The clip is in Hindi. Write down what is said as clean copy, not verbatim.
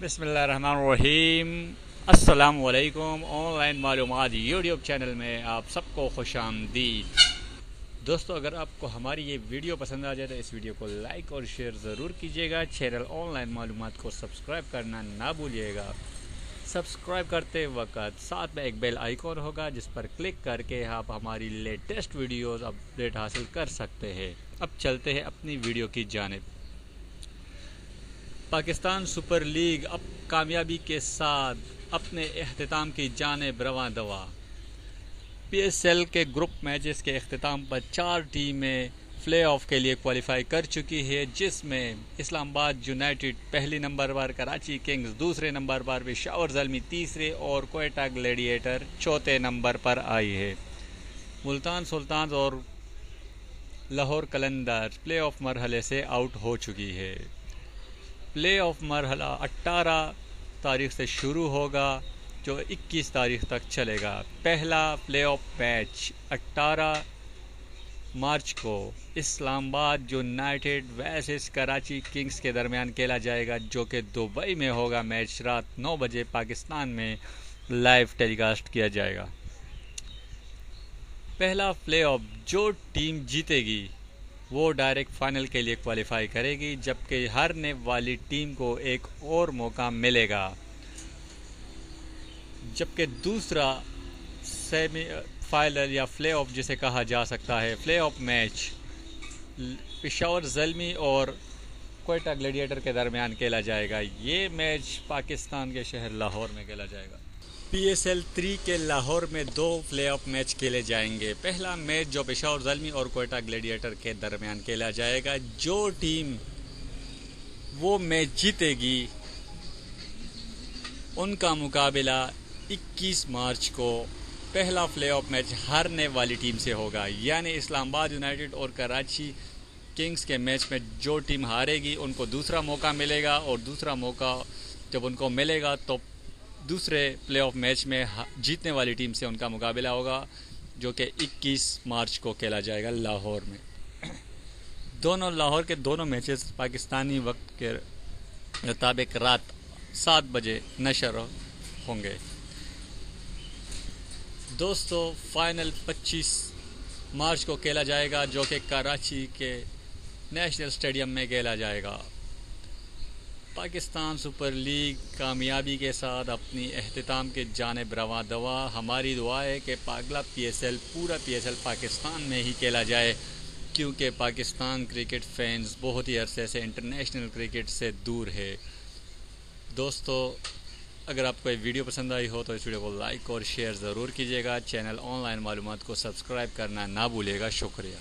बिस्मिल्लाहिर्रहमानिर्रहीम। अस्सलामुअलैकुम। ऑनलाइन मालूमात यूट्यूब चैनल में आप सबको खुशामदीद। दोस्तों, अगर आपको हमारी ये वीडियो पसंद आ जाए तो इस वीडियो को लाइक और शेयर ज़रूर कीजिएगा। चैनल ऑनलाइन मालूमात को सब्सक्राइब करना ना भूलिएगा। सब्सक्राइब करते वक्त साथ में एक बेल आइकॉन होगा जिस पर क्लिक करके आप हमारी लेटेस्ट वीडियोस अपडेट हासिल कर सकते हैं। अब चलते हैं अपनी वीडियो की जानिब। पाकिस्तान सुपर लीग अब कामयाबी के साथ अपने अख्तिताम की जानिब रवां दवा। PSL के ग्रुप मैचेस के अख्तिताम पर 4 टीमें प्ले ऑफ के लिए क्वालिफाई कर चुकी है, जिसमें इस्लामाबाद यूनाइटेड पहली नंबर पर, कराची किंग्स दूसरे नंबर पर, पेशावर ज़ल्मी तीसरे और क्वेटा ग्लैडिएटर चौथे नंबर पर आई है। मुल्तान सुल्तान और लाहौर कलंदर प्ले ऑफ मरहले से आउट हो चुकी है। प्ले ऑफ मरहला 18 तारीख से शुरू होगा जो 21 तारीख तक चलेगा। पहला प्ले ऑफ मैच 18 मार्च को Islamabad United versus Karachi Kings के दरमियान खेला जाएगा, जो कि दुबई में होगा। मैच रात 9 बजे पाकिस्तान में लाइव टेलीकास्ट किया जाएगा। पहला प्ले ऑफ जो टीम जीतेगी वो डायरेक्ट फाइनल के लिए क्वालिफाई करेगी, जबकि हारने वाली टीम को एक और मौका मिलेगा। जबकि दूसरा सेमी फाइनल या प्ले ऑफ जिसे कहा जा सकता है, play of match Peshawar Zalmi और क्वेटा ग्लैडिएटर के दरमियान खेला जाएगा। ये मैच पाकिस्तान के शहर लाहौर में खेला जाएगा। PSL 3 के लाहौर में 2 प्ले ऑफ मैच खेले जाएंगे। पहला मैच जो पेशावर ज़ल्मी और क्वेटा ग्लैडिएटर के दरमियान खेला जाएगा, जो टीम वो मैच जीतेगी उनका मुकाबला 21 मार्च को पहला प्ले ऑफ मैच हारने वाली टीम से होगा। यानी इस्लामाबाद यूनाइटेड और कराची किंग्स के मैच में जो टीम हारेगी उनको दूसरा मौका मिलेगा, और दूसरा मौका जब उनको मिलेगा तो दूसरे प्ले ऑफ मैच में जीतने वाली टीम से उनका मुकाबला होगा, जो कि 21 मार्च को खेला जाएगा लाहौर में। लाहौर के दोनों मैचेस पाकिस्तानी वक्त के मुताबिक रात 7 बजे नशर होंगे। दोस्तों, फाइनल 25 मार्च को खेला जाएगा, जो कि कराची के नेशनल स्टेडियम में खेला जाएगा। पाकिस्तान सुपर लीग कामयाबी के साथ अपनी अख्तिताम के जानिब रवां दवा। हमारी दुआ है कि अगला पूरा PSL पाकिस्तान में ही खेला जाए, क्योंकि पाकिस्तान क्रिकेट फैंस बहुत ही अरसे से इंटरनेशनल क्रिकेट से दूर है। दोस्तों, अगर आपको ये वीडियो पसंद आई हो तो इस वीडियो को लाइक और शेयर ज़रूर कीजिएगा। चैनल ऑनलाइन मालूमात को सब्सक्राइब करना ना भूलिएगा। शुक्रिया।